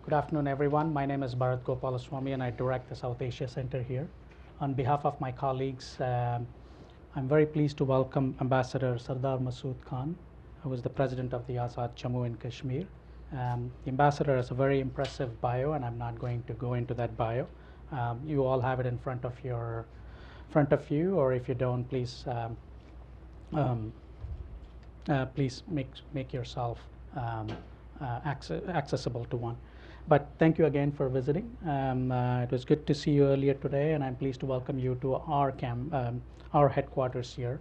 Good afternoon, everyone. My name is Bharath Gopalaswamy, and I direct the South Asia Center here. On behalf of my colleagues, I'm very pleased to welcome Ambassador Sardar Masood Khan, who is the president of the Azad Jammu and Kashmir. The ambassador has a very impressive bio, and I'm not going to go into that bio. You all have it in front of you, or if you don't, um, please make yourself accessible to one. But thank you again for visiting. It was good to see you earlier today, and I'm pleased to welcome you to our headquarters here.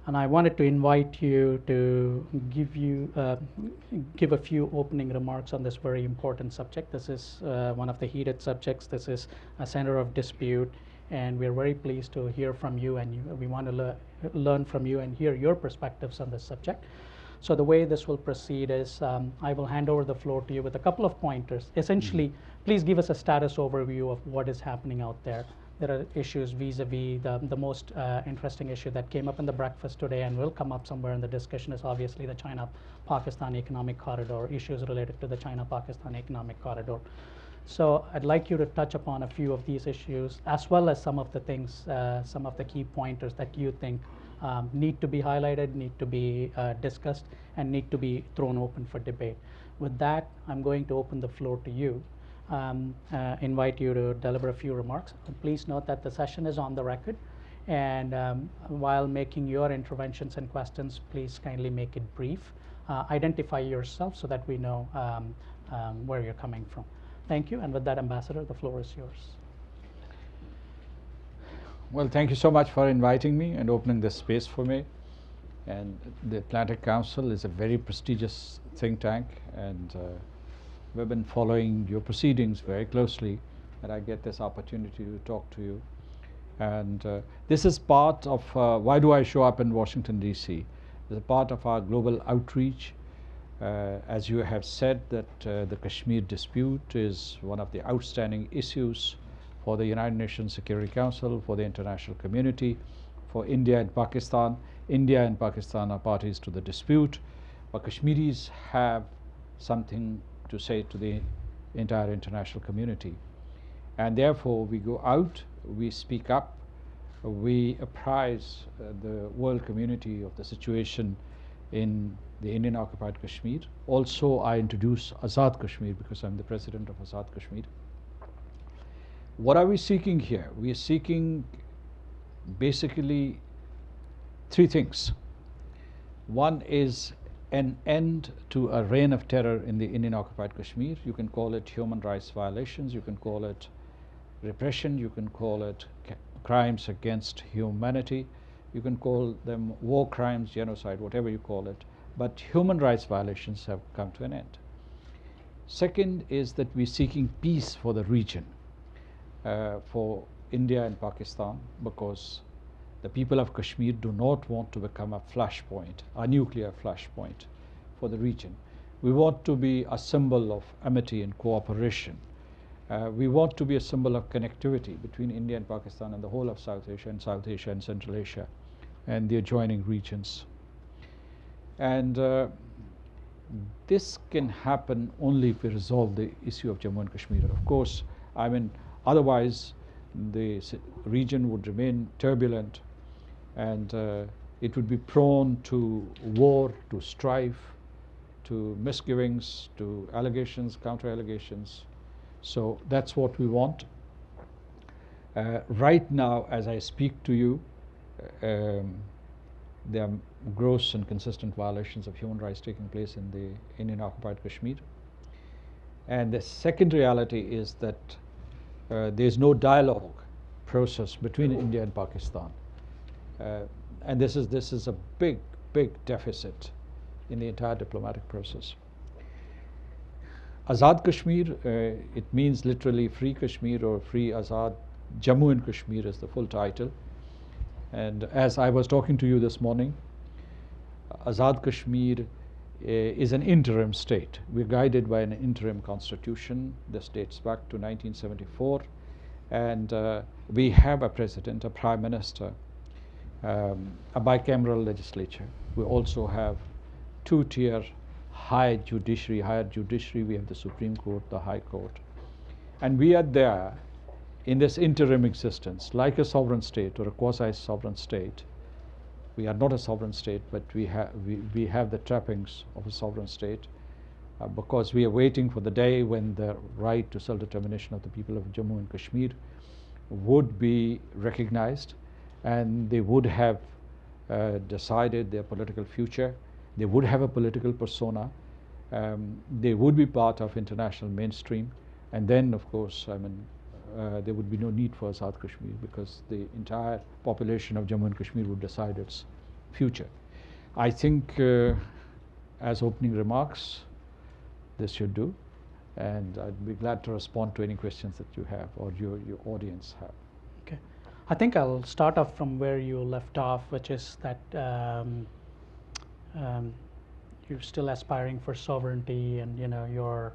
And I wanted to invite you to give a few opening remarks on this very important subject. This is one of the heated subjects. This is a center of dispute, and we're very pleased to hear from you, and we want to learn from you and hear your perspectives on this subject. So the way this will proceed is I will hand over the floor to you with a couple of pointers. Essentially, please give us a status overview of what is happening out there. There are issues vis-a-vis the most interesting issue that came up in the breakfast today and will come up somewhere in the discussion is obviously the China-Pakistan economic corridor, issues related to the China-Pakistan economic corridor. So I'd like you to touch upon a few of these issues, as well as some of the things, some of the key pointers that you think need to be highlighted, need to be discussed, and need to be thrown open for debate. With that, I'm going to open the floor to you, invite you to deliver a few remarks. Please note that the session is on the record, and while making your interventions and questions, please kindly make it brief. Identify yourself so that we know where you're coming from. Thank you, and with that, Ambassador, the floor is yours. Well, thank you so much for inviting me and opening this space for me. And the Atlantic Council is a very prestigious think tank, and we've been following your proceedings very closely, and I get this opportunity to talk to you. And this is part of why do I show up in Washington, D.C. It's a part of our global outreach. As you have said, that the Kashmir dispute is one of the outstanding issues for the United Nations Security Council, for the international community, for India and Pakistan. India and Pakistan are parties to the dispute, but Kashmiris have something to say to the entire international community. And therefore, we go out, we speak up, we apprise the world community of the situation in the Indian occupied Kashmir. Also, I introduce Azad Kashmir because I'm the president of Azad Kashmir. What are we seeking here? We are seeking basically three things. One is an end to a reign of terror in the Indian occupied Kashmir. You can call it human rights violations, you can call it repression, you can call it crimes against humanity, you can call them war crimes, genocide, whatever you call it, but human rights violations have come to an end. Second is that we're seeking peace for the region, for India and Pakistan, because the people of Kashmir do not want to become a flashpoint, a nuclear flashpoint for the region. We want to be a symbol of amity and cooperation. We want to be a symbol of connectivity between India and Pakistan and the whole of South Asia and Central Asia and the adjoining regions. And this can happen only if we resolve the issue of Jammu and Kashmir. Of course, I mean, otherwise the region would remain turbulent, and it would be prone to war, to strife, to misgivings, to allegations, counter-allegations. So that's what we want. Right now, as I speak to you, there are gross and consistent violations of human rights taking place in the Indian occupied Kashmir. And the second reality is that there is no dialogue process between India and Pakistan. And this is a big deficit in the entire diplomatic process. Azad Kashmir, it means literally free Kashmir or free Azad. Jammu and Kashmir is the full title. And as I was talking to you this morning, Azad Kashmir is an interim state. We're guided by an interim constitution. This dates back to 1974. And we have a president, a prime minister, a bicameral legislature. We also have two-tier higher judiciary, we have the Supreme Court, the High Court. And we are there in this interim existence, like a sovereign state or a quasi-sovereign state. We are not a sovereign state, but we have the trappings of a sovereign state because we are waiting for the day when the right to self-determination of the people of Jammu and Kashmir would be recognized, and they would have decided their political future. They would have a political persona. They would be part of international mainstream. And then, of course, there would be no need for Azad Kashmir because the entire population of Jammu and Kashmir would decide its future. I think as opening remarks, this should do. And I'd be glad to respond to any questions that you have or your audience have. Okay. I think I'll start off from where you left off, which is that you're still aspiring for sovereignty, and you're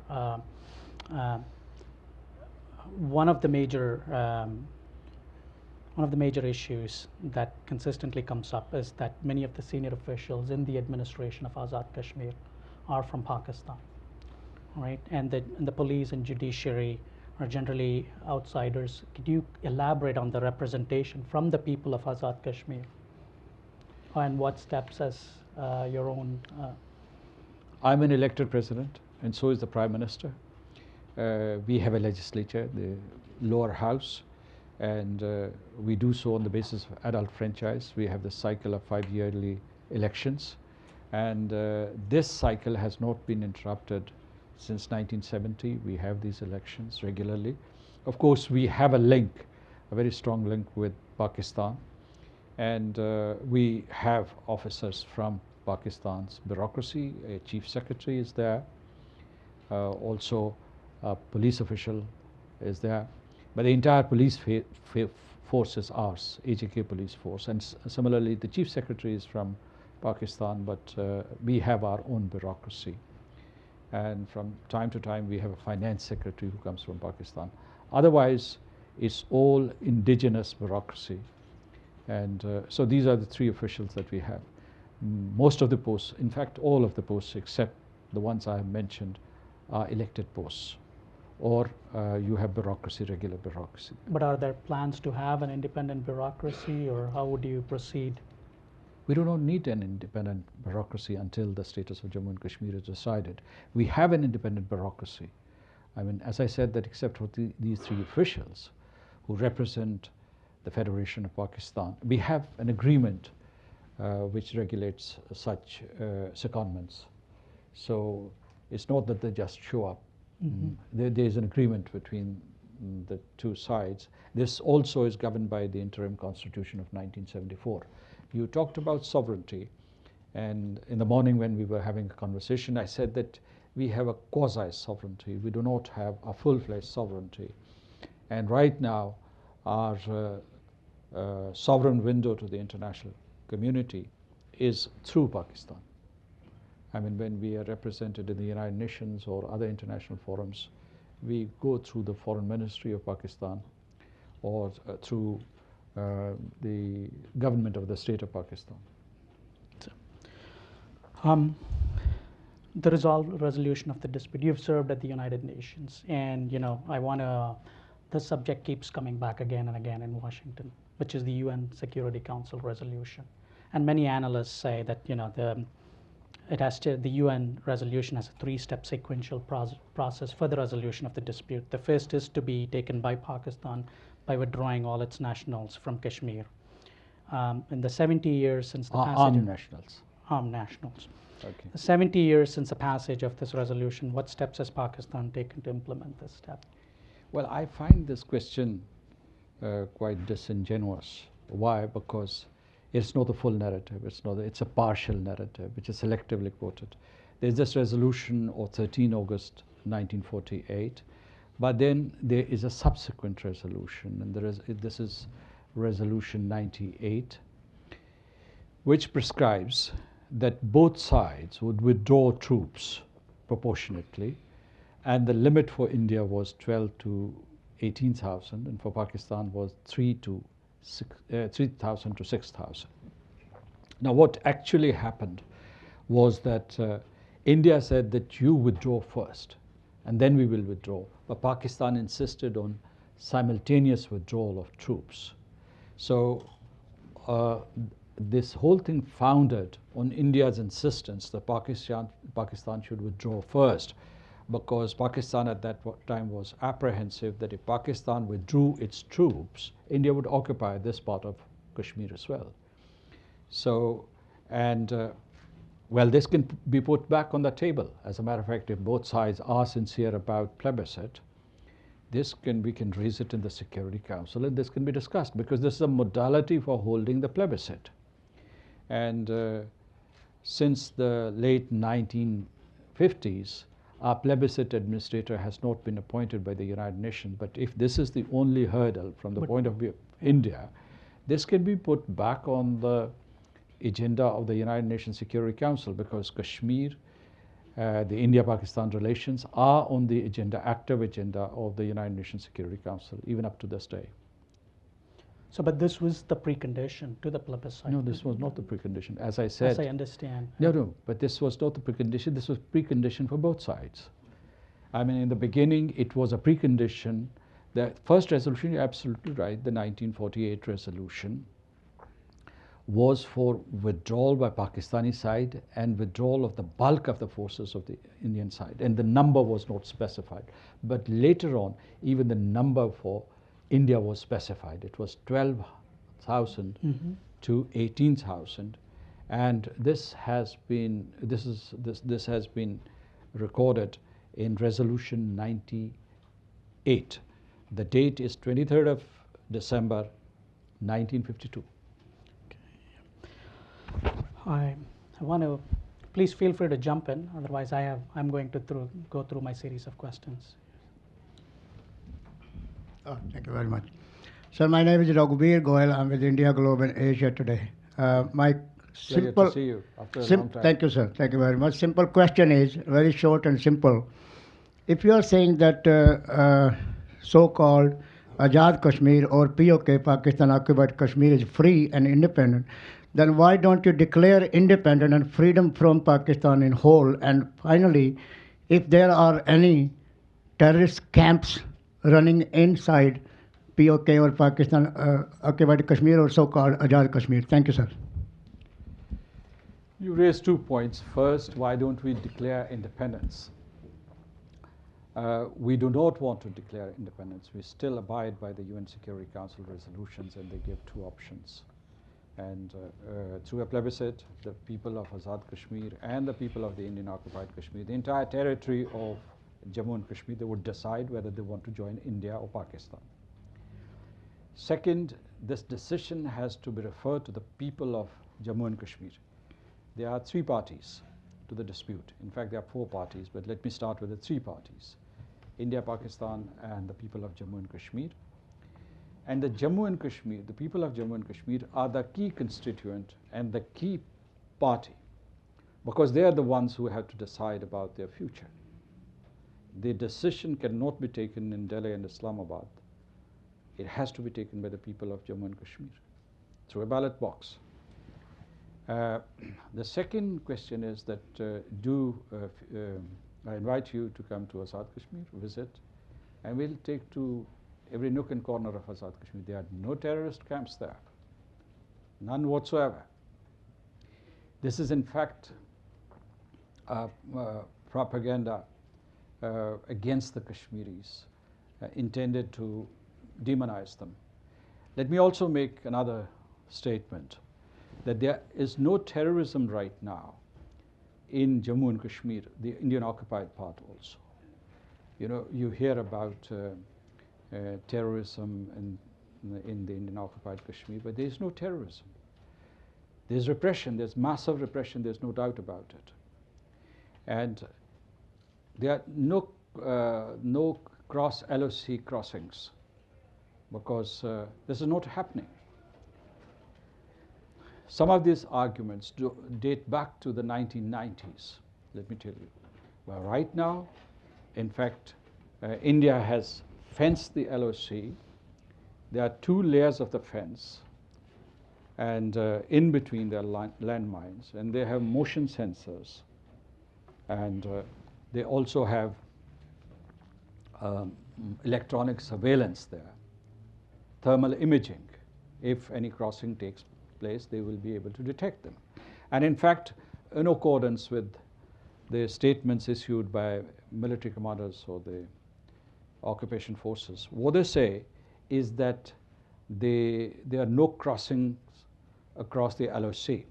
one of the major issues that consistently comes up is that many of the senior officials in the administration of Azad Kashmir are from Pakistan, right? And the police and judiciary are generally outsiders. Could you elaborate on the representation from the people of Azad Kashmir, and what steps as your own? I'm an elected president, and so is the Prime Minister. We have a legislature, the lower house, and we do so on the basis of adult franchise. We have the cycle of 5-yearly elections, and this cycle has not been interrupted since 1970. We have these elections regularly. Of course, we have a link, a very strong link with Pakistan, and we have officers from Pakistan's bureaucracy. A chief secretary is there, also a police official is there, but the entire police force is ours, AJK police force, and similarly the chief secretary is from Pakistan, but we have our own bureaucracy, and from time to time we have a finance secretary who comes from Pakistan. Otherwise it's all indigenous bureaucracy, and so these are the three officials that we have. Most of the posts, in fact all of the posts except the ones I have mentioned, are elected posts, or you have bureaucracy, regular bureaucracy. But are there plans to have an independent bureaucracy, or how would you proceed? We do not need an independent bureaucracy until the status of Jammu and Kashmir is decided. We have an independent bureaucracy. I mean, as I said, that except for these three officials who represent the Federation of Pakistan, we have an agreement which regulates such secondments. So it's not that they just show up. Mm-hmm. There is an agreement between the two sides. This also is governed by the interim constitution of 1974. You talked about sovereignty, and in the morning when we were having a conversation, I said that we have a quasi-sovereignty. We do not have a full-fledged sovereignty. And right now, our sovereign window to the international community is through Pakistan. I mean, when we are represented in the United Nations or other international forums, we go through the Foreign Ministry of Pakistan or through the government of the state of Pakistan. The resolution of the dispute. You've served at the United Nations, and the subject keeps coming back again and again in Washington, which is the UN Security Council resolution. And many analysts say that the UN resolution has a 3-step sequential process for the resolution of the dispute. The first is to be taken by Pakistan by withdrawing all its nationals from Kashmir. In the 70 years since the passage armed nationals. Armed nationals. Okay. The 70 years since the passage of this resolution, what steps has Pakistan taken to implement this step? Well, I find this question quite disingenuous. Why? Because it's not the full narrative. It's a partial narrative, which is selectively quoted. There's this resolution of 13 August 1948, but then there is a subsequent resolution, and this is Resolution 98, which prescribes that both sides would withdraw troops proportionately, and the limit for India was 12 to 18,000, and for Pakistan was 3,000 to 6,000. Now, what actually happened was that India said that you withdraw first, and then we will withdraw. But Pakistan insisted on simultaneous withdrawal of troops. So this whole thing founded on India's insistence that Pakistan should withdraw first, because Pakistan at that time was apprehensive that if Pakistan withdrew its troops, India would occupy this part of Kashmir as well. So, and well, this can be put back on the table. As a matter of fact, if both sides are sincere about plebiscite, we can raise it in the Security Council, and this can be discussed, because this is a modality for holding the plebiscite. And since the late 1950s, our plebiscite administrator has not been appointed by the United Nations. But if this is the only hurdle from the point of view of India, this can be put back on the agenda of the United Nations Security Council, because Kashmir, the India-Pakistan relations are on the agenda, active agenda of the United Nations Security Council, even up to this day. So, but this was the precondition to the plebiscite. No, this was not the precondition. As I said. As I understand. No, but this was not the precondition. This was precondition for both sides. I mean, in the beginning, it was a precondition. The first resolution, you're absolutely right, the 1948 resolution, was for withdrawal by Pakistani side and withdrawal of the bulk of the forces of the Indian side. And the number was not specified. But later on, even the number for India was specified. It was 12,000 to 18,000, and this has been recorded in Resolution 98. The date is 23rd of December, 1952. Okay. I want to, please feel free to jump in. Otherwise, I'm going to go through my series of questions. Thank you very much. Sir, my name is Raghubir Goel. I'm with India Globe and Asia Today. My Pleasure to see you after a long time. Thank you, sir. Thank you very much. Simple question is, very short and simple. If you are saying that so-called Azad Kashmir or POK, Pakistan occupied Kashmir, is free and independent, then why don't you declare independence and freedom from Pakistan in whole? And finally, if there are any terrorist camps running inside POK or Pakistan occupied Kashmir or so-called Azad Kashmir. Thank you, sir. You raised 2 points. First, why don't we declare independence? We do not want to declare independence. We still abide by the UN Security Council resolutions, and they give 2 options. And through a plebiscite, the people of Azad Kashmir and the people of the Indian occupied Kashmir, the entire territory of Jammu and Kashmir, they would decide whether they want to join India or Pakistan. Second, this decision has to be referred to the people of Jammu and Kashmir. There are 3 parties to the dispute. In fact, there are 4 parties, but let me start with the 3 parties: India, Pakistan, and the people of Jammu and Kashmir. And the Jammu and Kashmir, the people of Jammu and Kashmir are the key constituent and the key party, because they are the ones who have to decide about their future. The decision cannot be taken in Delhi and Islamabad. It has to be taken by the people of Jammu and Kashmir through a ballot box. The second question is that I invite you to come to Azad Kashmir, visit, and we'll take to every nook and corner of Azad Kashmir. There are no terrorist camps there, none whatsoever. This is in fact propaganda against the Kashmiris, intended to demonize them. Let me also make another statement, that there is no terrorism right now in Jammu and Kashmir, the Indian occupied part also. You know, you hear about terrorism in the Indian occupied Kashmir, but there is no terrorism. There's repression, there's massive repression, there's no doubt about it. And there are no cross LOC crossings, because this is not happening. Some of these arguments date back to the 1990s, let me tell you. Well, right now, in fact, India has fenced the LOC. There are 2 layers of the fence, and in between there are landmines, and they have motion sensors. And they also have electronic surveillance there, thermal imaging. If any crossing takes place, they will be able to detect them. And in fact, in accordance with the statements issued by military commanders or the occupation forces, what they say is that there are no crossings across the LOC.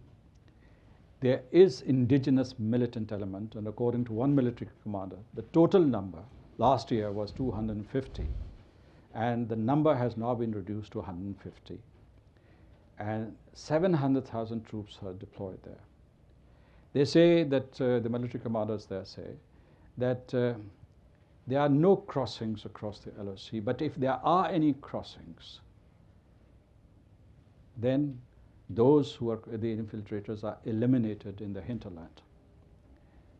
There is indigenous militant element, and according to one military commander, the total number last year was 250, and the number has now been reduced to 150. And 700,000 troops are deployed there. They say that, the military commanders there say, that there are no crossings across the LOC, but if there are any crossings, then those who are the infiltrators are eliminated in the hinterland.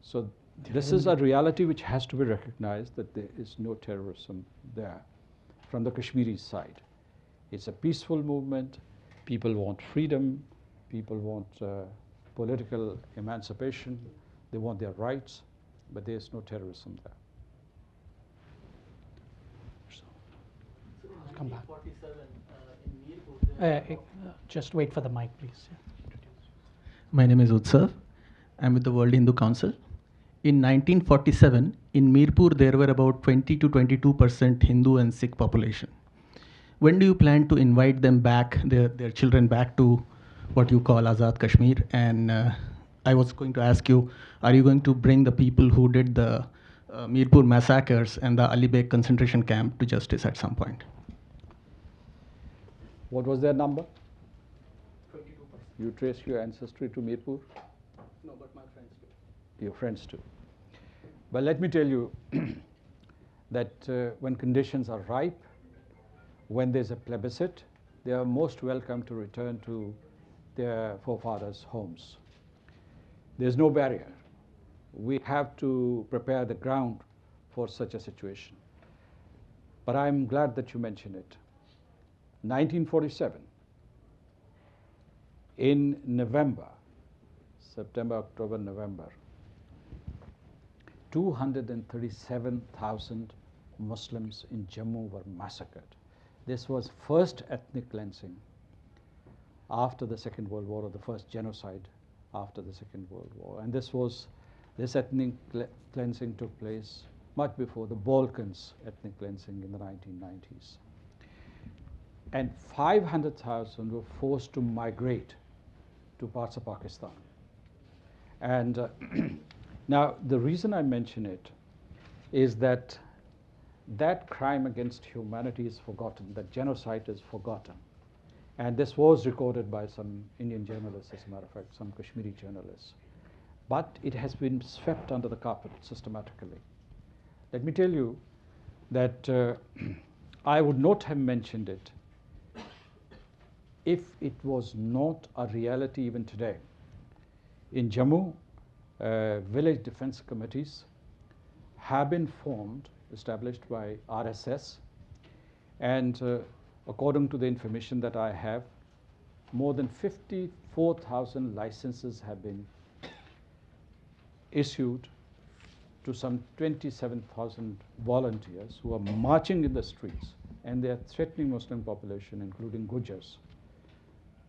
So this is a reality which has to be recognized, that there is no terrorism there from the Kashmiri side. It's a peaceful movement. People want freedom. People want political emancipation. They want their rights, but there is no terrorism there. Come back. Just wait for the mic, please. My name is Utsav. I'm with the World Hindu Council. In 1947, in Mirpur, there were about 20 to 22% Hindu and Sikh population. When do you plan to invite them back, their children back to what you call Azad Kashmir? And I was going to ask you, are you going to bring the people who did the Mirpur massacres and the Ali Beg concentration camp to justice at some point? What was their number? 22%. You trace your ancestry to Mirpur? No, but my friends do. Your friends too. But let me tell you that when conditions are ripe, when there's a plebiscite, they are most welcome to return to their forefathers' homes. There's no barrier. We have to prepare the ground for such a situation. But I'm glad that you mentioned it. 1947, in November, September, October, November, 237,000 Muslims in Jammu were massacred. This was first ethnic cleansing after the Second World War, or the first genocide after the Second World War. And this ethnic cleansing took place much before the Balkans ethnic cleansing in the 1990s. And 500,000 were forced to migrate to parts of Pakistan. And now the reason I mention it is that that crime against humanity is forgotten, that genocide is forgotten. And this was recorded by some Indian journalists, as a matter of fact, some Kashmiri journalists. But it has been swept under the carpet systematically. Let me tell you that I would not have mentioned it if it was not a reality even today. In Jammu, village defense committees have been formed, established by RSS, and according to the information that I have, more than 54,000 licenses have been issued to some 27,000 volunteers who are marching in the streets, and they are threatening Muslim population, including Gujars,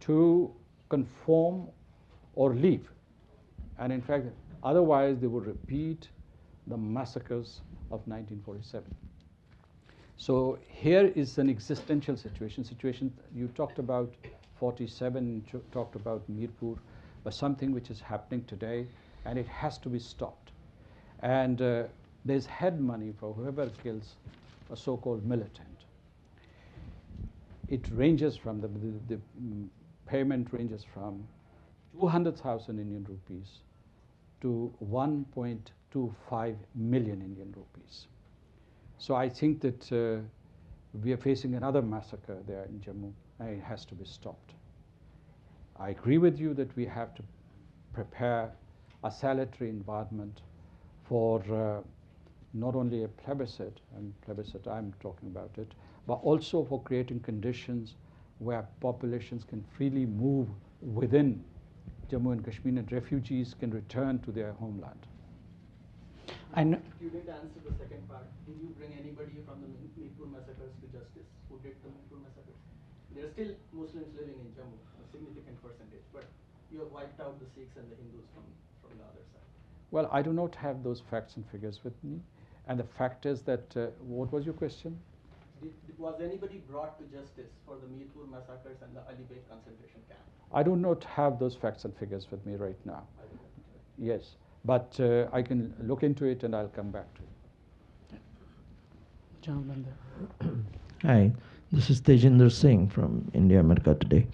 to conform or leave. And in fact, otherwise they would repeat the massacres of 1947. So here is an existential situation. You talked about 47, you talked about Mirpur, but something which is happening today, and it has to be stopped. And there's head money for whoever kills a so-called militant. It ranges from, the payment ranges from 200,000 Indian rupees to 1.25 million Indian rupees. So I think that we are facing another massacre there in Jammu, and it has to be stopped. I agree with you that we have to prepare a salutary environment for not only a plebiscite, and plebiscite I'm talking about it, but also for creating conditions where populations can freely move within Jammu and Kashmir, and refugees can return to their homeland. I know. You didn't answer the second part. Did you bring anybody from the Mirpur massacres to justice? Who did the Mirpur massacres? There are still Muslims living in Jammu, a significant percentage, but you have wiped out the Sikhs and the Hindus from the other side. Well, I do not have those facts and figures with me. And the fact is that, what was your question? Was anybody brought to justice for the Mirpur massacres and the Ali Beg concentration camp? I do not have those facts and figures with me right now. Yes, but I can look into it and I'll come back to you. Gentleman there. Hi, this is Tejinder Singh from India America Today.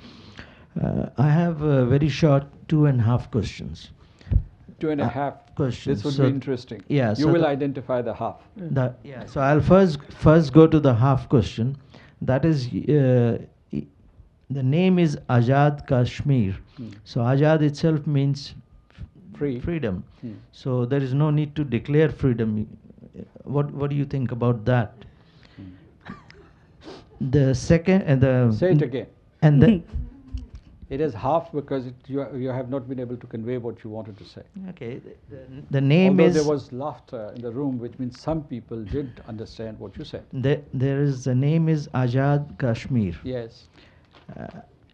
I have a very short 2.5 questions. 2.5 questions. This would So be interesting. yeah, You so will the- identify the half. Yeah, so I'll first go to the half question. That is, the name is Azad Kashmir. So Azad itself means Free. freedom. Hmm. So there is no need to declare freedom. What do you think about that? The second and the Say it again. and the It is half because you have not been able to convey what you wanted to say. okay, the name Although is there was laughter in the room, which means some people did understand what you said. the name is Azad Kashmir. Yes.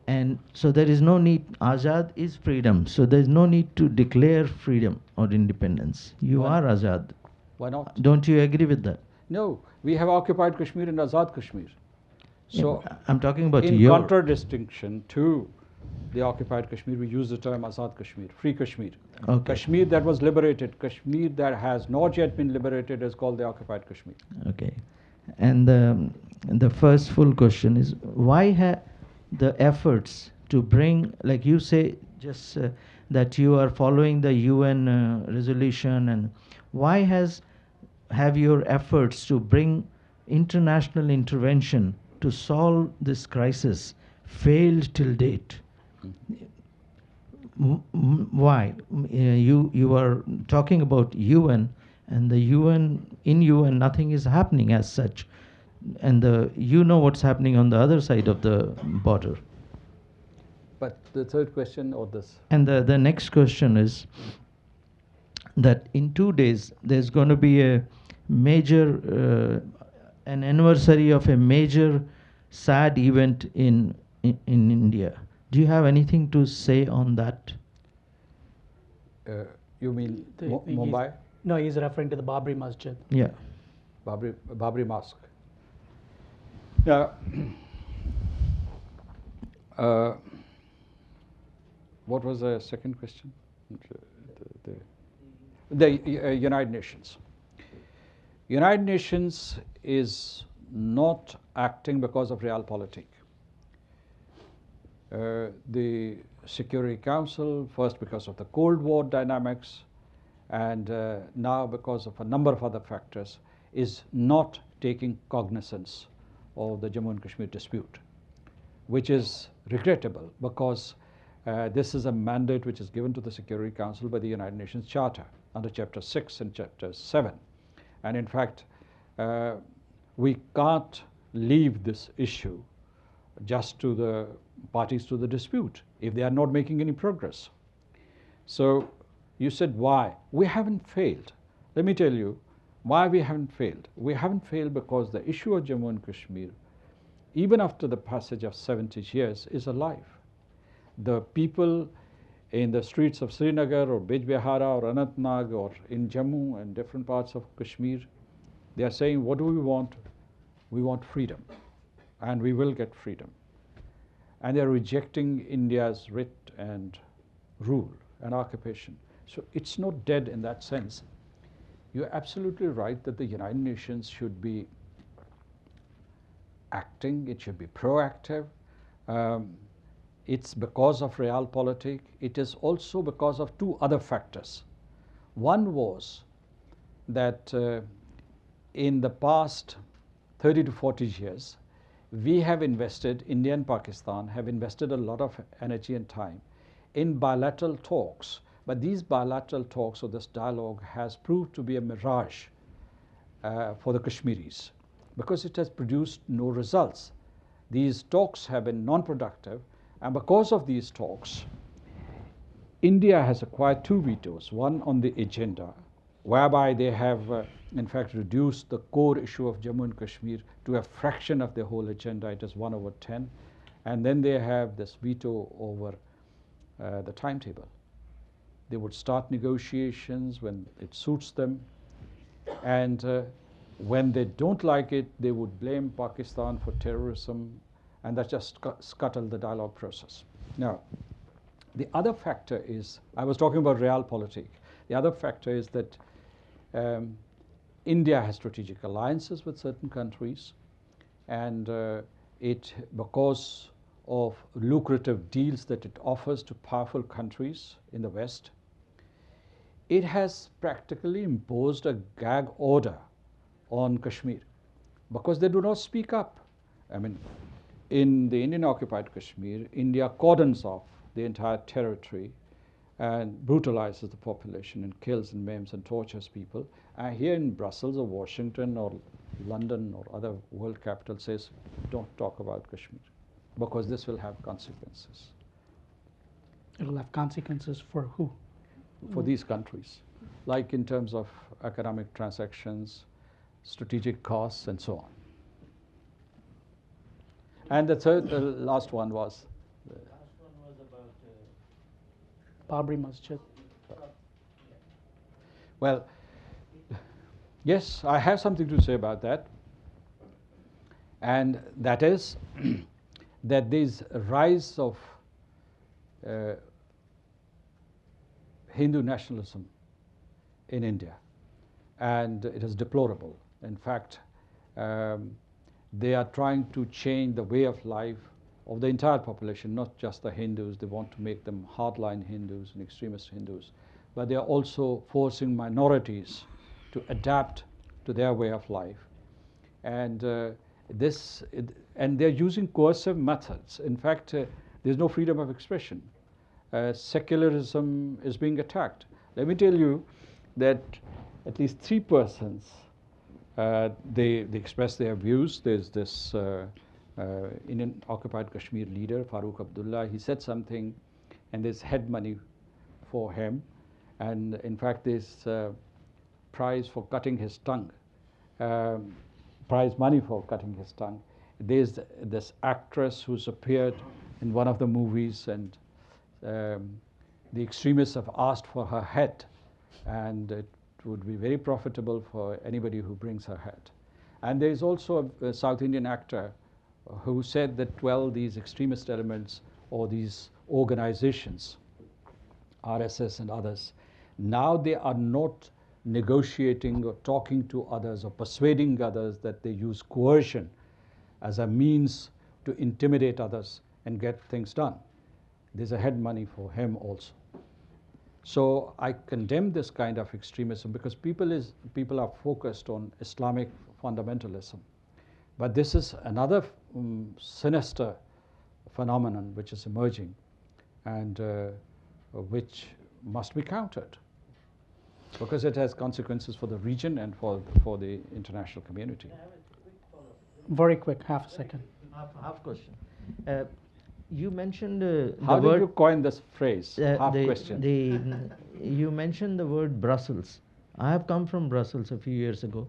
And so there is no need, Azad is freedom, so there is no need to declare freedom or independence. You Why are not? Azad. Why not? Don't you agree with that? No, we have occupied Kashmir and Azad Kashmir. So, Yeah, I'm talking about in your. contradistinction to the occupied Kashmir, we use the term Azad Kashmir, free Kashmir. Okay. Kashmir that was liberated, Kashmir that has not yet been liberated is called the occupied Kashmir. Okay. And the first full question is, why the efforts to bring, like you say, just that you are following the UN resolution, and why have your efforts to bring international intervention to solve this crisis failed till date? Why? You are talking about UN, and the in UN nothing is happening as such, and you know what's happening on the other side of the border. But the third question or this? And the next question is that in 2 days there's going to be a major an anniversary of a major sad event in India. Do you have anything to say on that? You mean He's- Mumbai? No, he's referring to the Babri Masjid. Yeah. Babri Mosque. Yeah. What was the second question? The United Nations. United Nations is not acting because of realpolitik. The Security Council, first because of the Cold War dynamics, and now because of a number of other factors, is not taking cognizance of the Jammu and Kashmir dispute, which is regrettable because this is a mandate which is given to the Security Council by the United Nations Charter under Chapter 6 and Chapter 7. And in fact, we can't leave this issue just to the parties to the dispute if they are not making any progress. So you said why? We haven't failed. Let me tell you why we haven't failed. We haven't failed because the issue of Jammu and Kashmir, even after the passage of 70 years, is alive. The people in the streets of Srinagar or Bijbehara or Anantnag or in Jammu and different parts of Kashmir, they are saying, what do we want? We want freedom, and we will get freedom. And they are rejecting India's writ and rule and occupation. So it's not dead in that sense. You're absolutely right that the United Nations should be acting, it should be proactive. It's because of realpolitik. It is also because of two other factors. One was that in the past 30 to 40 years, we have invested, India and Pakistan have invested a lot of energy and time in bilateral talks. But these bilateral talks or this dialogue has proved to be a mirage for the Kashmiris because it has produced no results. These talks have been non-productive, and because of these talks, India has acquired two vetoes, one on the agenda whereby they have in fact reduced the core issue of Jammu and Kashmir to a fraction of their whole agenda. It is 1/10. And then they have this veto over the timetable. They would start negotiations when it suits them, and when they don't like it, they would blame Pakistan for terrorism, and that just scuttled the dialogue process. Now, the other factor is, I was talking about realpolitik. The other factor is that India has strategic alliances with certain countries, and because of lucrative deals that it offers to powerful countries in the West, it has practically imposed a gag order on Kashmir because they do not speak up. I mean, in the Indian occupied Kashmir, India cordons off the entire territory and brutalizes the population and kills and maims and tortures people. And here in Brussels or Washington or London or other world capital says, don't talk about Kashmir because this will have consequences. It'll have consequences for who? For these countries, like in terms of economic transactions, strategic costs, and so on. And the last one was? Babri Masjid. Well, yes, I have something to say about that. And that is that this rise of Hindu nationalism in India, and it is deplorable. In fact, they are trying to change the way of life of the entire population, not just the Hindus. They want to make them hardline Hindus and extremist Hindus, but they are also forcing minorities to adapt to their way of life. And and they're using coercive methods. In fact, there's no freedom of expression. Secularism is being attacked. Let me tell you that at least 3 persons, they express their views. There's this Indian occupied Kashmir leader, Farooq Abdullah. He said something, and there's head money for him. And in fact, there's prize for cutting his tongue, prize money for cutting his tongue. There's this actress who's appeared in one of the movies, and the extremists have asked for her head, and it would be very profitable for anybody who brings her head. And there is also a South Indian actor who said that, well, these extremist elements or these organizations, RSS and others, now they are not negotiating or talking to others or persuading others, that they use coercion as a means to intimidate others and get things done. There's a head money for him also. So I condemn this kind of extremism because people are focused on Islamic fundamentalism. But this is another sinister phenomenon which is emerging, and which must be countered because it has consequences for the region and for the international community. Very quick, half a second. Half question. You mentioned How the did word, you coin this phrase, half question? You mentioned the word Brussels. I have come from Brussels a few years ago.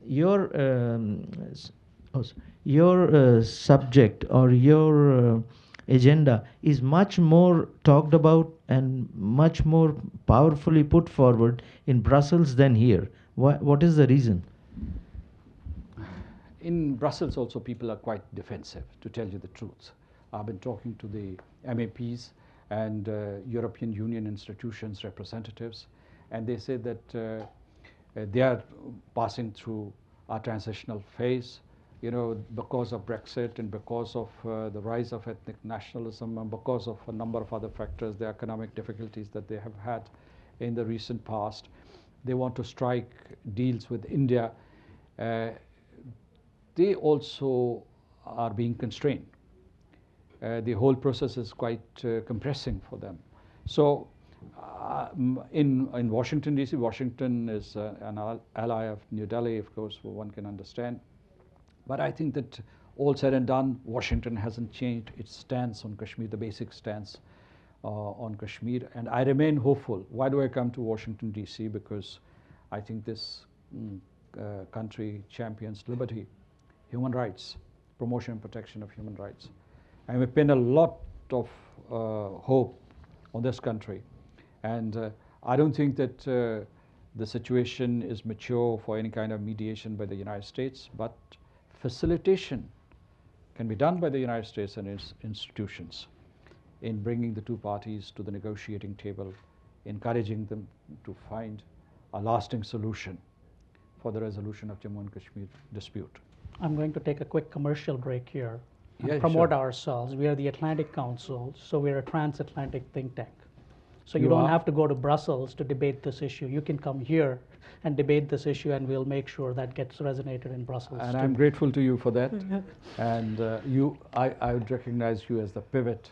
Your subject or your agenda is much more talked about and much more powerfully put forward in Brussels than here. What is the reason? In Brussels also people are quite defensive, to tell you the truth. I've been talking to the MEPs and European Union institutions representatives, and they say that they are passing through a transitional phase, because of Brexit and because of the rise of ethnic nationalism and because of a number of other factors, the economic difficulties that they have had in the recent past. They want to strike deals with India. They also are being constrained. The whole process is quite compressing for them. So in Washington, D.C., Washington is an ally of New Delhi, of course, one can understand. But I think that all said and done, Washington hasn't changed its stance on Kashmir, the basic stance on Kashmir, and I remain hopeful. Why do I come to Washington, D.C.? Because I think this country champions liberty, human rights, promotion and protection of human rights. And we pin a lot of hope on this country. And I don't think that the situation is mature for any kind of mediation by the United States, but facilitation can be done by the United States and its institutions in bringing the two parties to the negotiating table, encouraging them to find a lasting solution for the resolution of Jammu and Kashmir dispute. I'm going to take a quick commercial break here and Yeah, promote sure. ourselves. We are the Atlantic Council, so we're a transatlantic think tank. So you You don't are? have to go to Brussels to debate this issue. You can come here and debate this issue, and we'll make sure that gets resonated in Brussels. And too. I'm grateful to you for that. And I would recognize you as the pivot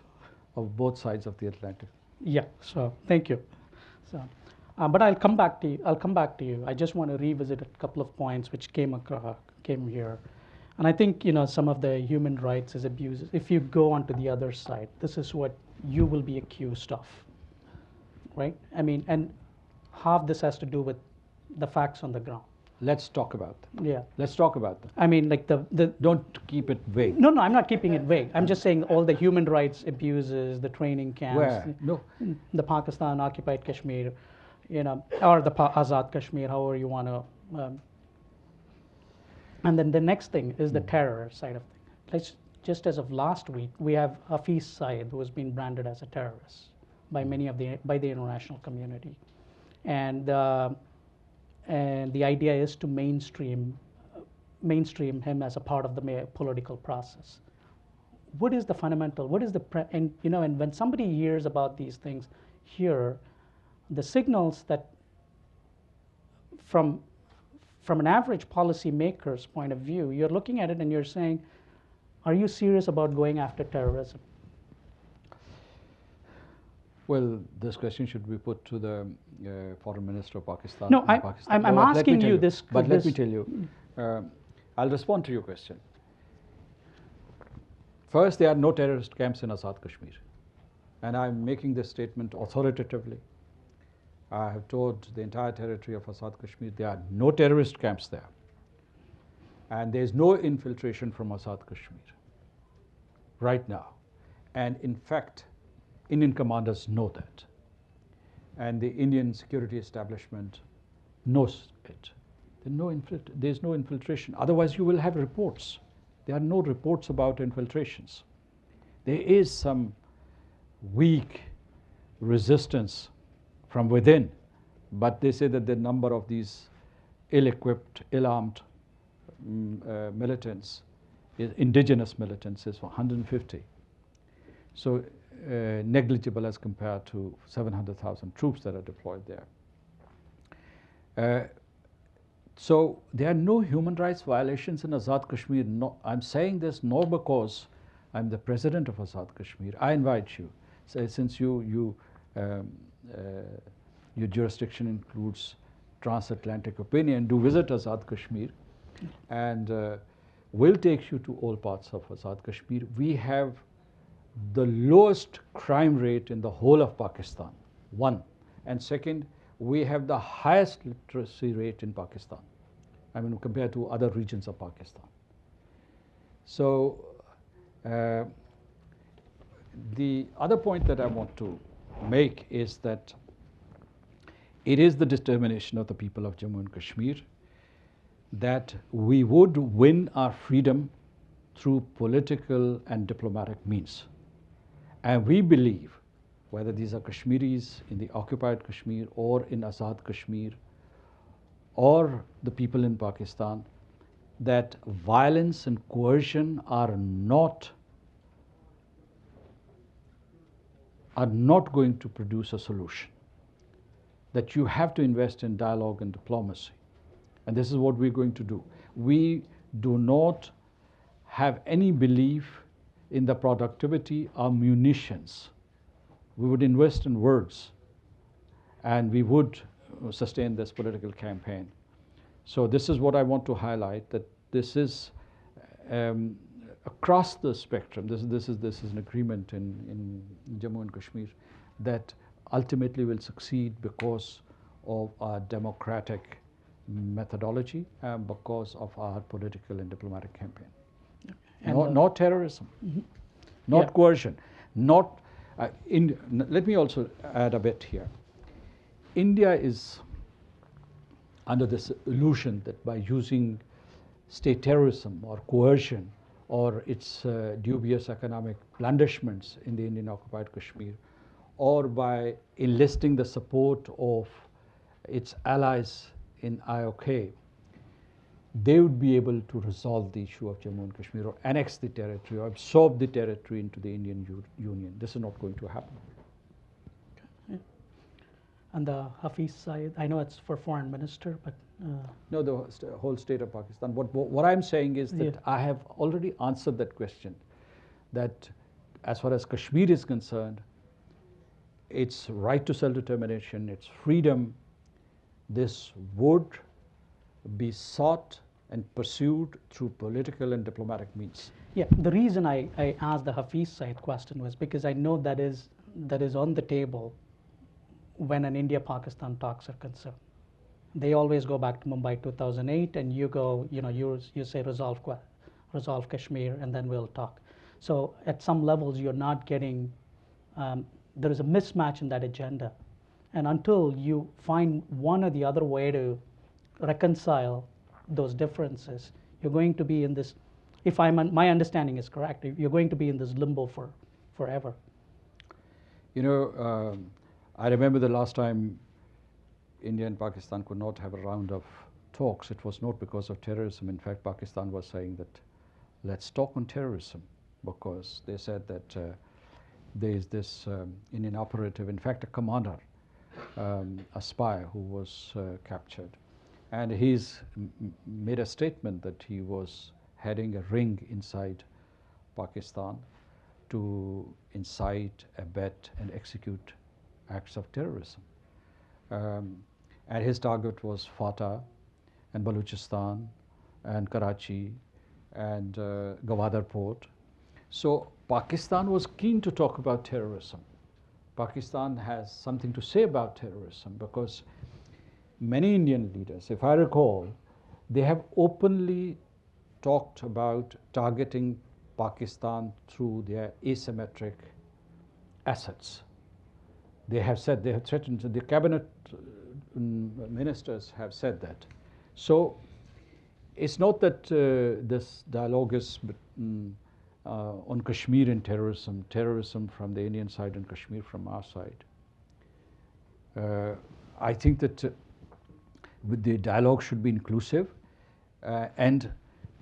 of both sides of the Atlantic. Yeah, so thank you. So, but I'll come back to you. I just want to revisit a couple of points which came here, and I think some of the human rights is abuses. If you go onto the other side, this is what you will be accused of, right? I mean, and half this has to do with the facts on the ground. Let's talk about them. Yeah, Let's talk about them. I mean, like the Don't keep it vague. no, I'm not keeping it vague. I'm just saying all the human rights abuses, the training camps. Where? No. The Pakistan occupied Kashmir, or the Azad Kashmir, however you want to. And then the next thing is the terror side of things. Just as of last week, we have Hafiz Saeed, who has been branded as a terrorist by by the international community, and the idea is to mainstream him as a part of the political process. What is the fundamental? What is the and when somebody hears about these things here, the signals that from an average policymaker's point of view, you're looking at it and you're saying, are you serious about going after terrorism? Well, this question should be put to the foreign minister of Pakistan. No, in Pakistan. I'm But let me asking tell you this. But let this- me tell you, I'll respond to your question. First, there are no terrorist camps in Azad Kashmir. And I'm making this statement authoritatively. I have told the entire territory of Azad Kashmir there are no terrorist camps there. And there's no infiltration from Azad Kashmir right now. And in fact, Indian commanders know that. And the Indian security establishment knows it. There's no infiltration. Otherwise, you will have reports. There are no reports about infiltrations. There is some weak resistance from within, but they say that the number of these ill-equipped, ill-armed militants, indigenous militants, is 150. So negligible as compared to 700,000 troops that are deployed there. So there are no human rights violations in Azad Kashmir. No, I'm saying this not because I'm the president of Azad Kashmir. I invite you, since your jurisdiction includes transatlantic opinion, do visit Azad Kashmir, and we'll take you to all parts of Azad Kashmir. We have the lowest crime rate in the whole of Pakistan, one. And second, we have the highest literacy rate in Pakistan, I mean, compared to other regions of Pakistan. So the other point that I want to make is that it is the determination of the people of Jammu and Kashmir that we would win our freedom through political and diplomatic means. And we believe, whether these are Kashmiris in the occupied Kashmir or in Azad Kashmir or the people in Pakistan, that violence and coercion are not going to produce a solution. That you have to invest in dialogue and diplomacy. And this is what we're going to do. We do not have any belief in the productivity of munitions. We would invest in words, and we would sustain this political campaign. So this is what I want to highlight, that this is across the spectrum. This is an agreement in Jammu and Kashmir, that ultimately will succeed because of our democratic methodology and because of our political and diplomatic campaign. And Not terrorism, not Yeah. coercion, not. Let me also add a bit here. India is under this illusion that by using state terrorism or coercion or its dubious economic blandishments in the Indian occupied Kashmir, or by enlisting the support of its allies in IOK, they would be able to resolve the issue of Jammu and Kashmir or annex the territory or absorb the territory into the Indian Union. This is not going to happen. And the Hafiz Saeed, I know it's for foreign minister, but No, the whole state of Pakistan. What I'm saying is that Yeah. I have already answered that question, that as far as Kashmir is concerned, its right to self-determination, its freedom, this would be sought and pursued through political and diplomatic means. yeah, the reason I asked the Hafiz Saeed question was because I know that is on the table when an India-Pakistan talks are concerned. They always go back to Mumbai 2008, and you go, you say resolve Kashmir, and then we'll talk. So at some levels, you're not getting. There is a mismatch in that agenda, and until you find one or the other way to reconcile those differences, you're going to be in this. If my understanding is correct, you're going to be in this limbo forever. I remember the last time India and Pakistan could not have a round of talks. It was not because of terrorism. In fact, Pakistan was saying that let's talk on terrorism, because they said that there is this Indian operative, in fact a commander, a spy who was captured, and he's made a statement that he was heading a ring inside Pakistan to incite, abet and execute acts of terrorism. And his target was Fatah and Balochistan and Karachi and Gwadar port. So Pakistan was keen to talk about terrorism. Pakistan has something to say about terrorism, because many Indian leaders, if I recall, they have openly talked about targeting Pakistan through their asymmetric assets. They have said, they have threatened, the cabinet ministers have said that. So it's not that this dialogue is on Kashmir and terrorism from the Indian side and Kashmir from our side. I think that the dialogue should be inclusive, and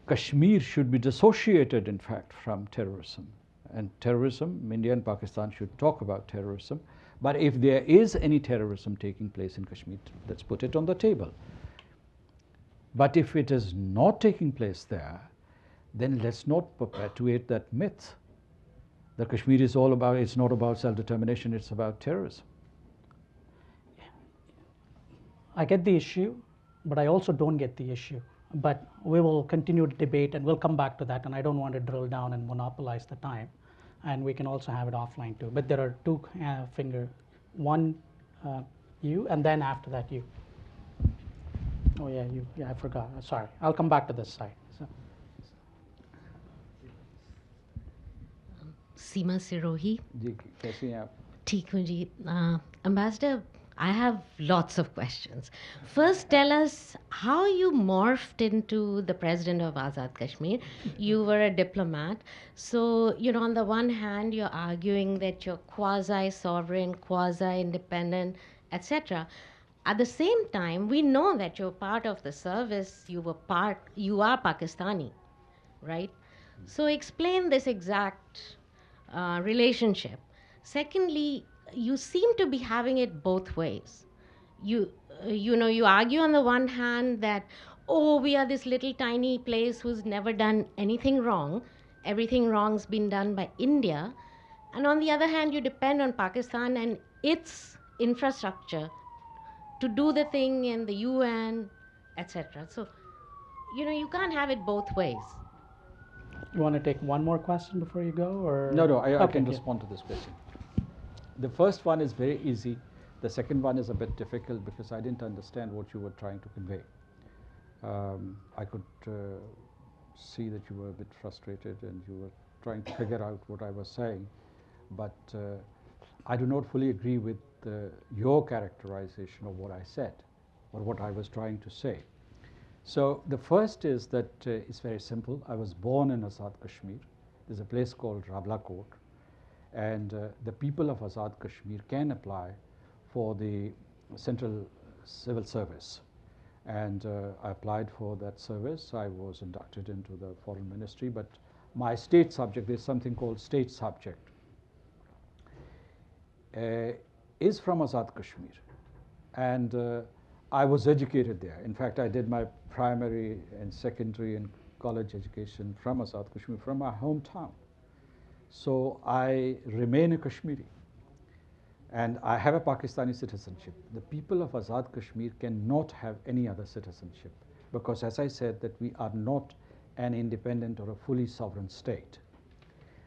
Kashmir should be dissociated, in fact, from terrorism. And terrorism, India and Pakistan should talk about terrorism. But if there is any terrorism taking place in Kashmir, let's put it on the table. But if it is not taking place there, then let's not perpetuate that myth that Kashmir is all about, it's not about self-determination, it's about terrorism. I get the issue, but I also don't get the issue. But we will continue to debate, and we'll come back to that, and I don't want to drill down and monopolize the time. And we can also have it offline too. But there are two one you, and then after that you. Oh yeah, you. Yeah, I forgot. Sorry. I'll come back to this side. So. Seema Sirohi. जी, कैसी हैं आप? ठीक हूँ जी. Ambassador, I have lots of questions. First, tell us how you morphed into the president of Azad Kashmir. You were a diplomat. So, on the one hand, you're arguing that you're quasi-sovereign, quasi-independent, etc. At the same time, we know that you're part of the service. You are Pakistani, right? So explain this exact relationship. Secondly, you seem to be having it both ways. You argue on the one hand that, we are this little tiny place who's never done anything wrong. Everything wrong's been done by India. And on the other hand, you depend on Pakistan and its infrastructure to do the thing in the UN, etc. So, you can't have it both ways. You want to take one more question before you go, or No, I Okay, can yeah. respond to this question. The first one is very easy. The second one is a bit difficult because I didn't understand what you were trying to convey. I could see that you were a bit frustrated and you were trying to figure out what I was saying, but I do not fully agree with your characterization of what I said or what I was trying to say. So the first is that it's very simple. I was born in Azad Kashmir. There's a place called Rablakot, and the people of Azad Kashmir can apply for the Central Civil Service. And I applied for that service. I was inducted into the Foreign Ministry, but my state subject, there's something called state subject, is from Azad Kashmir. And I was educated there. In fact, I did my primary and secondary and college education from Azad Kashmir, from my hometown. So I remain a Kashmiri. And I have a Pakistani citizenship. The people of Azad Kashmir cannot have any other citizenship because, as I said, that we are not an independent or a fully sovereign state.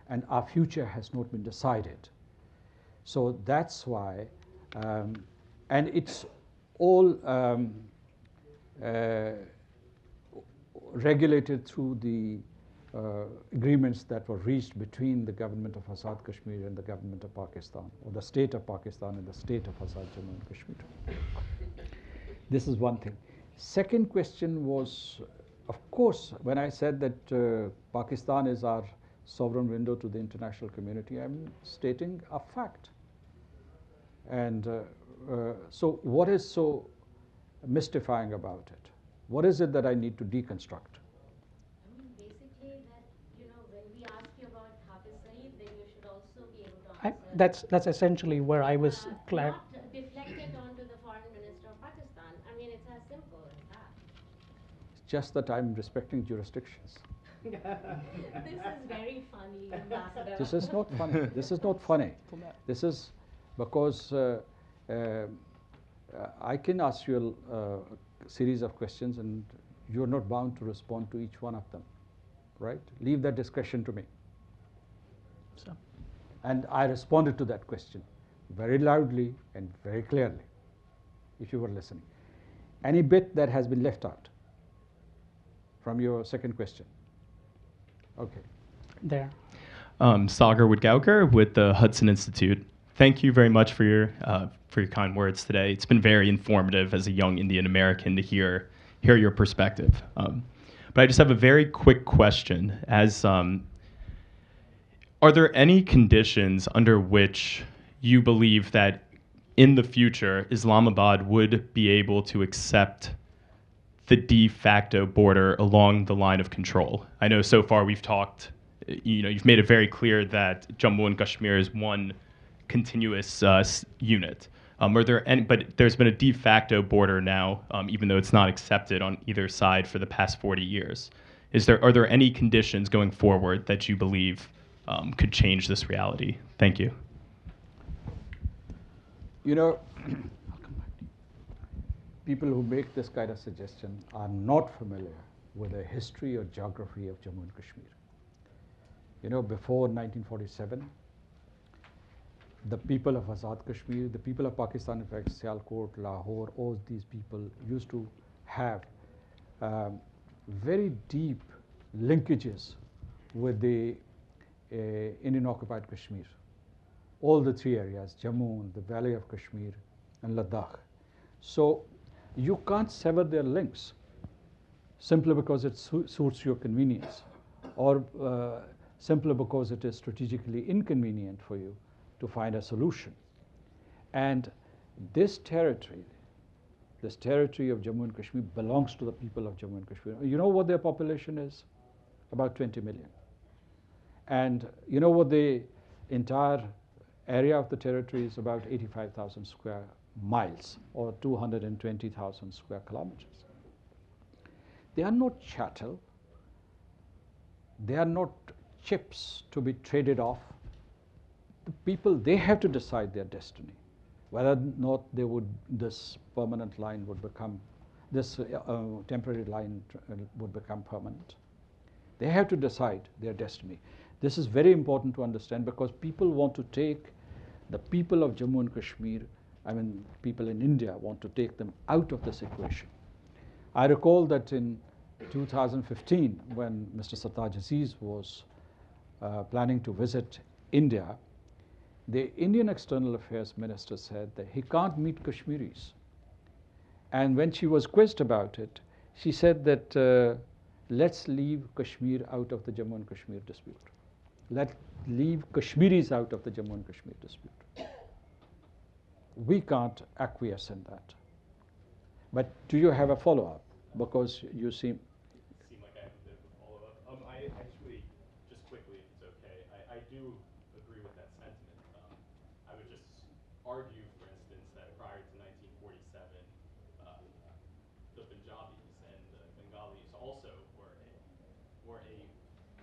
And our future has not been decided. So that's why, and it's all regulated through the agreements that were reached between the government of Azad Kashmir and the government of Pakistan, or the state of Pakistan and the state of Azad Jammu and Kashmir. This is one thing. Second question was, of course, when I said that Pakistan is our sovereign window to the international community, I'm stating a fact. And so what is so mystifying about it? What is it that I need to deconstruct? That's essentially where I was not deflected onto the foreign minister of Pakistan. I mean, it's as simple as that. It's just that I'm respecting jurisdictions. This is very funny, Ambassador. This is not funny. This is not funny. This is because I can ask you a series of questions and you're not bound to respond to each one of them, right? Leave that discretion to me. So. And I responded to that question very loudly and very clearly, if you were listening. Any bit that has been left out from your second question? Okay. There. Sagar Woodgauker with the Hudson Institute. Thank you very much for your kind words today. It's been very informative as a young Indian American to hear your perspective. But I just have a very quick question. Are there any conditions under which you believe that in the future Islamabad would be able to accept the de facto border along the line of control? I know so far we've talked, you've made it very clear that Jammu and Kashmir is one continuous unit. But there's been a de facto border now, even though it's not accepted on either side for the past 40 years. Are there any conditions going forward that you believe could change this reality? Thank you. You know, people who make this kind of suggestion are not familiar with the history or geography of Jammu and Kashmir. You know, before 1947, the people of Azad Kashmir, the people of Pakistan, in fact, Sialkot, Lahore, all these people used to have very deep linkages with the Indian occupied Kashmir. All the three areas, Jammu, the Valley of Kashmir, and Ladakh. So you can't sever their links simply because it suits your convenience, or simply because it is strategically inconvenient for you to find a solution. And this territory of Jammu and Kashmir belongs to the people of Jammu and Kashmir. You know what their population is? About 20 million. And you know what the entire area of the territory is? About 85,000 square miles, or 220,000 square kilometers. They are not chattel. They are not chips to be traded off. The people, they have to decide their destiny, whether or not this permanent line would become, this temporary line would become permanent. They have to decide their destiny. This is very important to understand because people want to take The people of Jammu and Kashmir, I mean, people in India want to take them out of this equation. I recall that in 2015, when Mr. Sartaj Aziz was planning to visit India, the Indian External Affairs Minister said that he can't meet Kashmiris. And when she was quizzed about it, she said that let's leave Kashmir out of the Jammu and Kashmir dispute. Let's leave Kashmiris out of the Jammu and Kashmir dispute. We can't acquiesce in that. But do you have a follow-up? Because you seem Like I have a bit of a follow-up. I actually, just quickly, if it's okay, I do agree with that sentiment. I would just argue, for instance, that prior to 1947, the Punjabis and the Bengalis also were a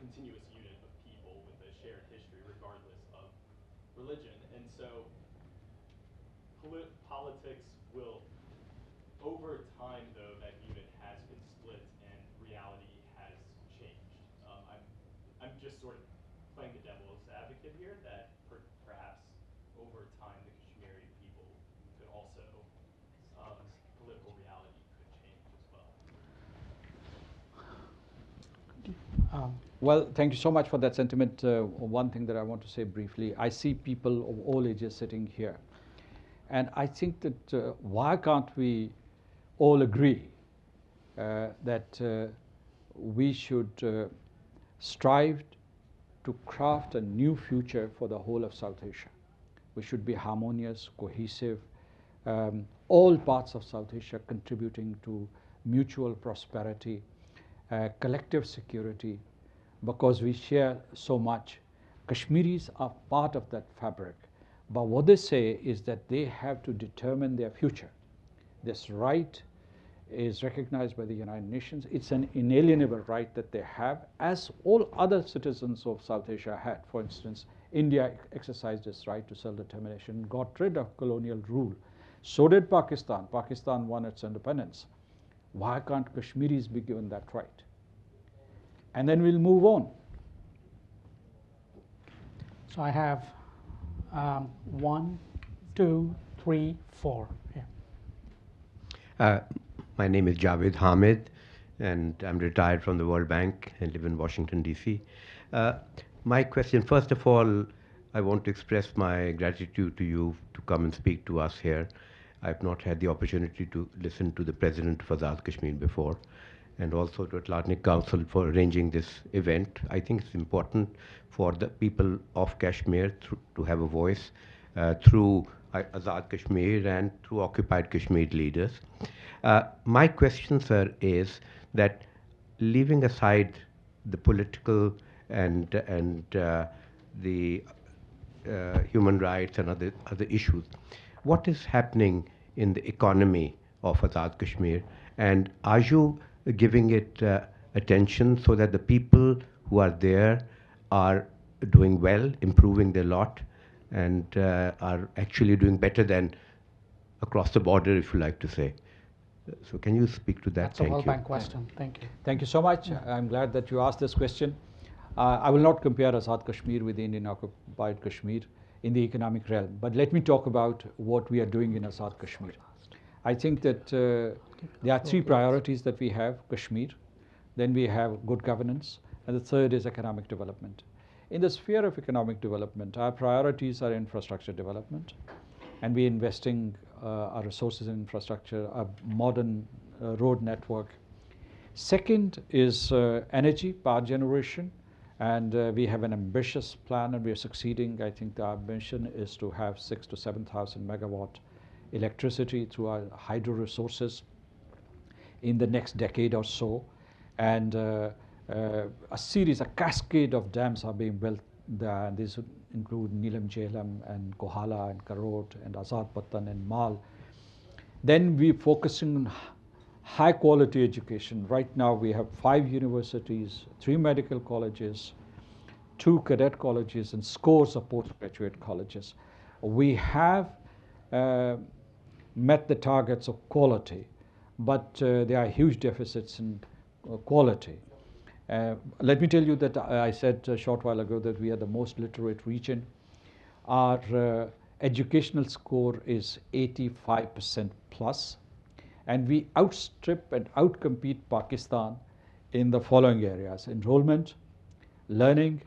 continuous unit of people with a shared history, regardless of religion. And so politics will, over time, though, that unit has been split and reality has changed. I'm just sort of playing the devil's advocate here that perhaps over time the Kashmiri people could also, political reality could change as well. Well, thank you so much for that sentiment. One thing that I want to say briefly, I see people of all ages sitting here. And I think that why can't we all agree that we should strive to craft a new future for the whole of South Asia. We should be harmonious, cohesive, all parts of South Asia contributing to mutual prosperity, collective security, because we share so much. Kashmiris are part of that fabric. But what they say is that they have to determine their future. This right is recognized by the United Nations. It's an inalienable right that they have, as all other citizens of South Asia had. For instance, India exercised its right to self-determination, got rid of colonial rule. So did Pakistan. Pakistan won its independence. Why can't Kashmiris be given that right? And then we'll move on. So I have 1, 2, 3, 4. Yeah. My name is Javed Hamid, and I'm retired from the World Bank and live in Washington, D.C. My question, first of all, I want to express my gratitude to you to come and speak to us here. I've not had the opportunity to listen to the President of Azad Kashmir before, and also to Atlantic Council for arranging this event. I think it's important for the people of Kashmir to have a voice through Azad Kashmir and through occupied Kashmir leaders. My question, sir, is that leaving aside the political and the human rights and other issues, what is happening in the economy of Azad Kashmir, and are you giving it attention so that the people who are there are doing well, improving their lot, and are actually doing better than across the border, if you like to say? So can you speak to that? That's a well-banked question. Thank you. Thank you so much. I'm glad that you asked this question. I will not compare Azad Kashmir with the Indian occupied Kashmir in the economic realm, but let me talk about what we are doing in Azad Kashmir. I think that there are three priorities that we have: Kashmir, then we have good governance, and the third is economic development. In the sphere of economic development, our priorities are infrastructure development, and we're investing our resources in infrastructure, a modern road network. Second is energy, power generation, and we have an ambitious plan, and we are succeeding. I think our mission is to have 6,000 to 7,000 megawatt electricity through our hydro resources in the next decade or so, and a cascade of dams are being built there. These would include Neelam Jhelum and Kohala and Karot and Azad Patan and Mal. Then we're focusing on high quality education. Right now we have 5 universities, 3 medical colleges, 2 cadet colleges, and scores of postgraduate colleges. We have met the targets of quality, but there are huge deficits in quality. Let me tell you that I said a short while ago that we are the most literate region. Our educational score is 85% plus, and we outstrip and outcompete Pakistan in the following areas: enrollment, learning,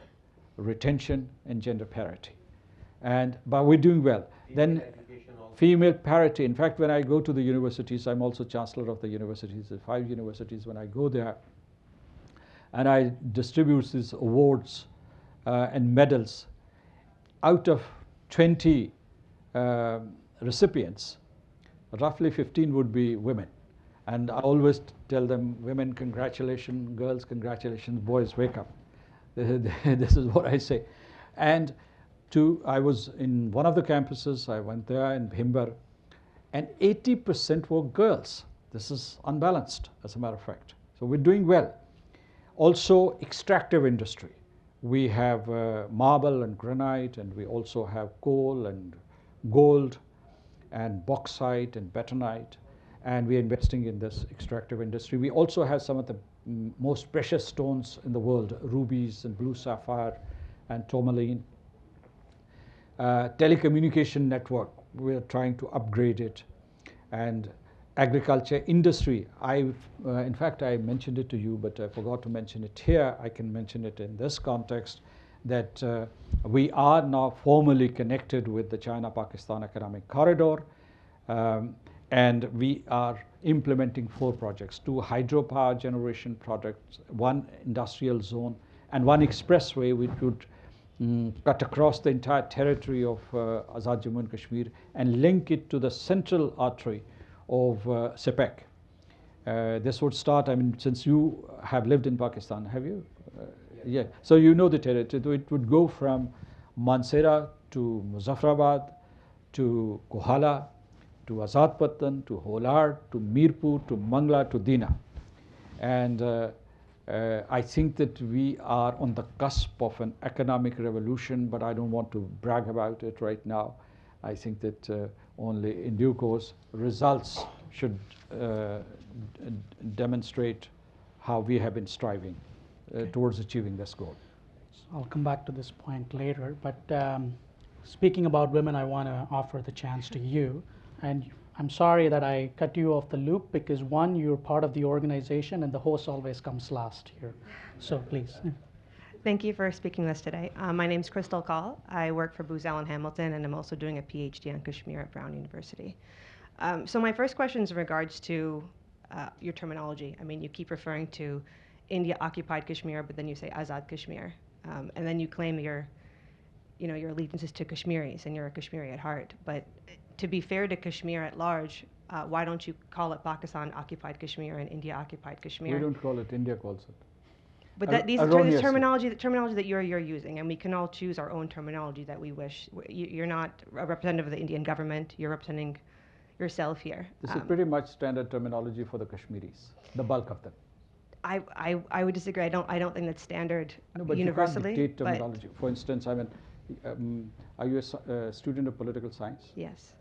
retention, and gender parity. But we're doing well. Then female parity. In fact, when I go to the universities, I'm also chancellor of the universities, the 5 universities. When I go there and I distribute these awards and medals, out of 20 recipients, roughly 15 would be women. And I always tell them, women, congratulations; girls, congratulations; boys, wake up. This is what I say. And I was in one of the campuses, I went there in Bhimber, and 80% were girls. This is unbalanced, as a matter of fact. So we're doing well. Also, extractive industry. We have marble and granite, and we also have coal and gold and bauxite and bentonite, and we're investing in this extractive industry. We also have some of the most precious stones in the world: rubies and blue sapphire and tourmaline. Telecommunication network, we're trying to upgrade it. And agriculture industry, in fact, I mentioned it to you, but I forgot to mention it here. I can mention it in this context, that we are now formally connected with the China-Pakistan Economic Corridor, and we are implementing 4 projects: 2 hydropower generation projects, 1 industrial zone, and 1 expressway which would cut across the entire territory of Azad Jammu and Kashmir and link it to the central artery of Sepek. This would start, I mean, since you have lived in Pakistan, have you? Yeah, so you know the territory. It would go from Mansehra to Muzaffarabad to Kohala to Azad Patan to Holard to Mirpur to Mangla to Dina. And I think that we are on the cusp of an economic revolution, but I don't want to brag about it right now. I think that only in due course results should demonstrate how we have been striving towards achieving this goal. I'll come back to this point later, but speaking about women, I want to offer the chance to you. And I'm sorry that I cut you off the loop, because one, you're part of the organization, and the host always comes last here. So please. Thank you for speaking with us today. My name is Crystal Call. I work for Booz Allen Hamilton, and I'm also doing a PhD on Kashmir at Brown University. So my first question is in regards to your terminology. I mean, you keep referring to India-occupied Kashmir, but then you say Azad Kashmir, and then you claim your allegiance is to Kashmiris, and you're a Kashmiri at heart. But to be fair to Kashmir at large, why don't you call it Pakistan-occupied Kashmir and India-occupied Kashmir? We don't call it, India calls it. But these are terminology that you're using, and we can all choose our own terminology that we wish. You're not a representative of the Indian government. You're representing yourself here. This is pretty much standard terminology for the Kashmiris, the bulk of them. I would disagree. I don't think that's standard universally. You can't dictate terminology. For instance, I mean, are you a student of political science? Yes.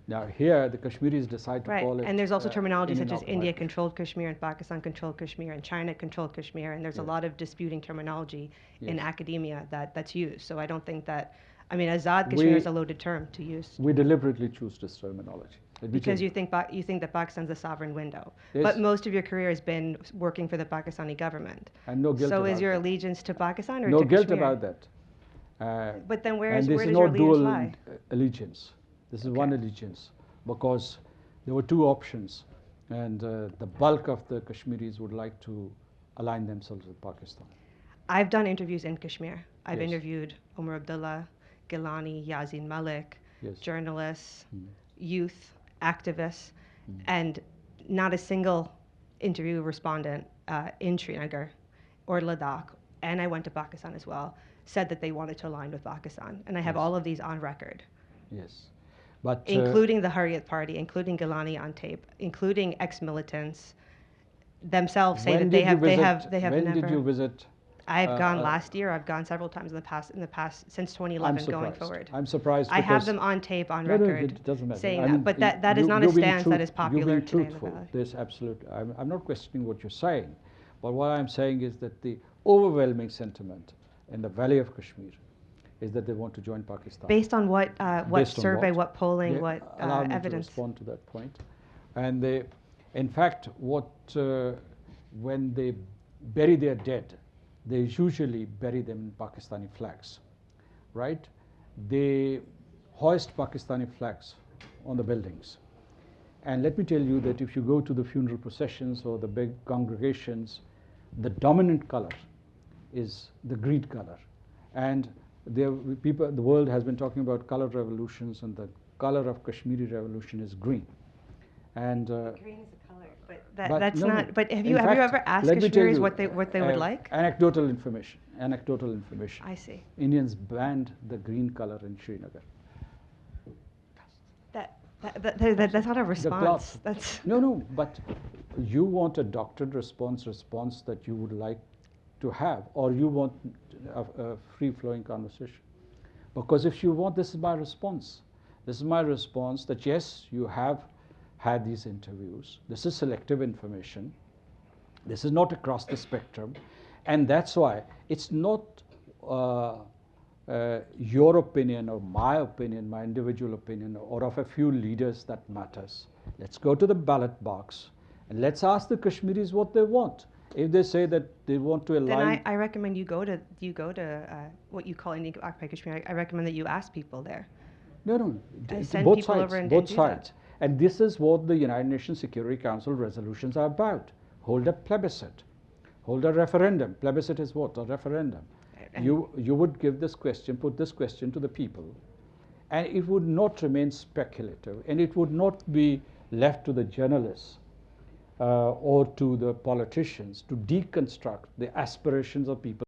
Now here, the Kashmiris decide to call it. And there's also terminology such as India-controlled Kashmir and Pakistan-controlled Kashmir and China-controlled Kashmir, and there's a lot of disputing terminology in academia that's used. So I don't think that, I mean, Azad Kashmir is a loaded term to use. We deliberately choose this terminology. Because you think that Pakistan's a sovereign window. Yes. But most of your career has been working for the Pakistani government. And no guilt so about is your that. allegiance to Pakistan or no to Kashmir? No guilt about that. But then where does your allegiance dual lie? Allegiance. This is one allegiance, because there were 2 options, and the bulk of the Kashmiris would like to align themselves with Pakistan. I've done interviews in Kashmir. I've interviewed Omar Abdullah, Gilani, Yazin Malik, journalists, youth, activists, and not a single interview respondent in Srinagar or Ladakh, and I went to Pakistan as well, said that they wanted to align with Pakistan. And I have all of these on record. Yes. But, including the Hurriyat Party, including Gilani on tape, including ex-militants themselves say that they have never. When did you visit? I've gone last year. I've gone several times in the past since 2011 going forward. I'm surprised. I have them on tape, on record, it doesn't matter. saying that. But that is not a stance that is popular today in the Valley. There's absolutely. I'm not questioning what you're saying, but what I'm saying is that the overwhelming sentiment in the Valley of Kashmir is that they want to join Pakistan. Based on what Based on survey, what polling, Yeah, what allow me evidence? to respond to that point. And they, in fact, when they bury their dead, they usually bury them in Pakistani flags, right? They hoist Pakistani flags on the buildings. And let me tell you that if you go to the funeral processions or the big congregations, the dominant color is the green color. And the world has been talking about color revolutions, and the color of Kashmiri revolution is green. And Green is a color, but but that's no, not. no. But have In you fact, ever asked let me tell Kashmiris you, what they would like? Anecdotal information. Anecdotal information. I see. Indians banned the green color in Srinagar. That's not a response. cloth. That's No, but you want a doctored response that you would like to have, or you want a free-flowing conversation. Because if you want, this is my response. This is my response that yes, you have had these interviews. This is selective information. This is not across the spectrum. And that's why it's not your opinion or my opinion, my individual opinion, or of a few leaders that matters. Let's go to the ballot box and let's ask the Kashmiris what they want. If they say that they want to align, then I recommend you go to what you call Indian occupied Kashmir. I recommend that you ask people there. No, Send both people sides, over and both do sides. that. And this is what the United Nations Security Council resolutions are about. Hold a plebiscite, hold a referendum. Plebiscite is what? A referendum. And You would give this question, put this question to the people, and it would not remain speculative, and it would not be left to the journalists or to the politicians to deconstruct the aspirations of people